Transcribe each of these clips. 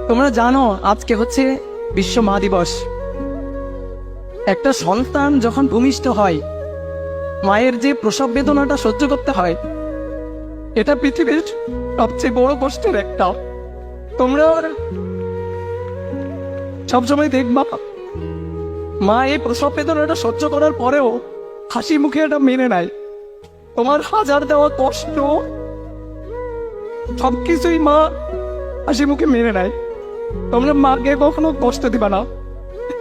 তোমরা জানো আজকে হচ্ছে বিশ্ব মা দিবস। একটা সন্তান যখন ভূমিষ্ঠ হয়, মায়ের যে প্রসব বেদনাটা সহ্য করতে হয়, এটা পৃথিবীর সবচেয়ে বড় কষ্টের একটা। তোমরা সবসময় দেখবা মা এই প্রসব বেদনাটা সহ্য করার পরেও হাসি মুখে এটা মেনে নেয়। তোমার হাজার দেওয়া কষ্ট সবকিছুই মা হাসি মুখে মেনে নেয়। তোমরা মাকে কখনো কষ্ট দিবা না।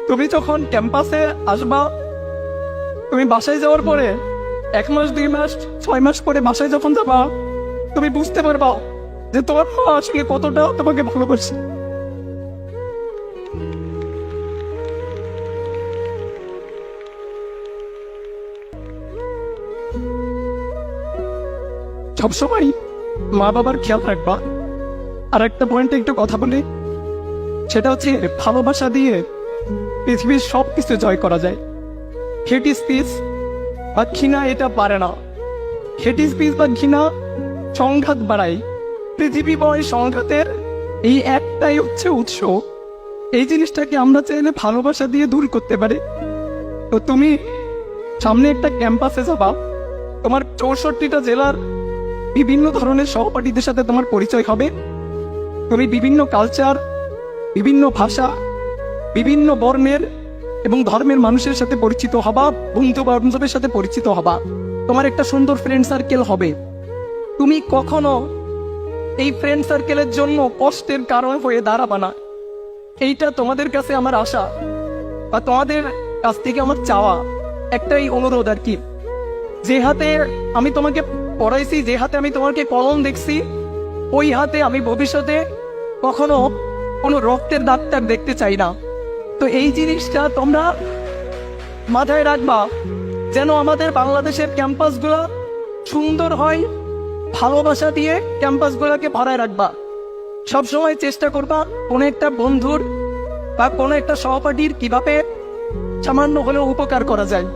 তুমি যখন ক্যাম্পাসে আসবা, তুমি বাসায় যাওয়ার পরে 1 মাস 2 মাস 6 মাস পরে বাসায় যখন যাবা, তুমি বুঝতে পারবা যে তোমার মা আসলে কতটা তোমাকে ভালোবাসে। সবসময় মা বাবার খেয়াল রাখবা। আর একটা পয়েন্টে একটু কথা বলি, সেটা হচ্ছে ভালোবাসা দিয়ে পৃথিবীর সবকিছু জয় করা যায়। হেট স্পিচ বা ঘৃণা এটা পারে না। হেট স্পিচ বা ঘৃণা সংঘাত বাড়ায়। পৃথিবীময় সংঘাতের এই একটাই হচ্ছে উৎস। এই জিনিসটাকে আমরা চাইলে ভালোবাসা দিয়ে দূর করতে পারি। তো তুমি সামনে একটা ক্যাম্পাসে যাবা, তোমার 64টা জেলার বিভিন্ন ধরনের সহপাঠীদের সাথে তোমার পরিচয় হবে। তুমি বিভিন্ন কালচার, বিভিন্ন ভাষা, বিভিন্ন বর্ণের এবং ধর্মের মানুষের সাথে পরিচিত হবা, বন্ধু বান্ধবের সাথে পরিচিত হবা। তোমার একটা সুন্দর ফ্রেন্ড সার্কেল হবে। তুমি কখনো এই ফ্রেন্ড সার্কেলের জন্য কষ্টের কারণ হয়ে দাঁড়াবা না। এইটা তোমাদের কাছে আমার আশা বা তোমাদের কাছ থেকে আমার চাওয়া, একটাই অনুরোধ আর কি। যে হাতে আমি তোমাকে পড়াইছি, যে হাতে আমি তোমাকে কলম দেখছি, ওই হাতে আমি ভবিষ্যতে কখনো কোনো রক্তের দাগটাগ দেখতে চাই না। তো এই জিনিসটা তোমরা মাথায় রাখবা, যেন আমাদের বাংলাদেশের ক্যাম্পাসগুলো সুন্দর হয়। ভালোবাসা দিয়ে ক্যাম্পাসগুলোকে ভরায় রাখবা। সবসময় চেষ্টা করবা কোনো একটা বন্ধুর বা কোনো একটা সহপাঠীর কিভাবে সামান্য হলেও উপকার করা যায়।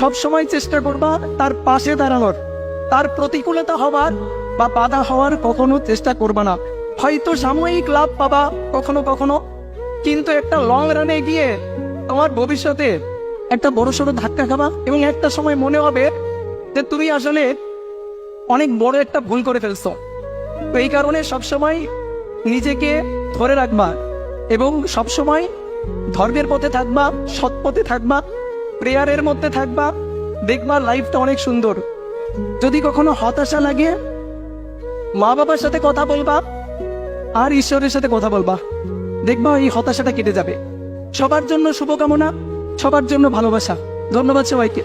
সবসময় চেষ্টা করবা তার পাশে দাঁড়ানোর, তার প্রতিকূলতা হওয়ার বা বাধা হওয়ার কখনো চেষ্টা করবা না। হয়তো সাময়িক লাভ পাবা কখনো কখনো, কিন্তু একটা লং রানে গিয়ে তোমার ভবিষ্যতে একটা বড়সড় ধাক্কা খাবা এবং একটা সময় মনে হবে যে তুমি আসলে অনেক বড় একটা ভুল করে ফেলছো। তো এই কারণে সবসময় নিজেকে ধরে রাখবা এবং সবসময় ধর্মের পথে থাকবা, সৎ পথে থাকবা, প্রেয়ারের মধ্যে থাকবা। দেখবা লাইফটা অনেক সুন্দর। যদি কখনো হতাশা লাগে, মা বাবার সাথে কথা বলবা আর ঈশ্বরের সাথে কথা বলবা, দেখবা এই হতাশাটা কেটে যাবে। সবার জন্য শুভকামনা, সবার জন্য ভালোবাসা। ধন্যবাদ সবাইকে।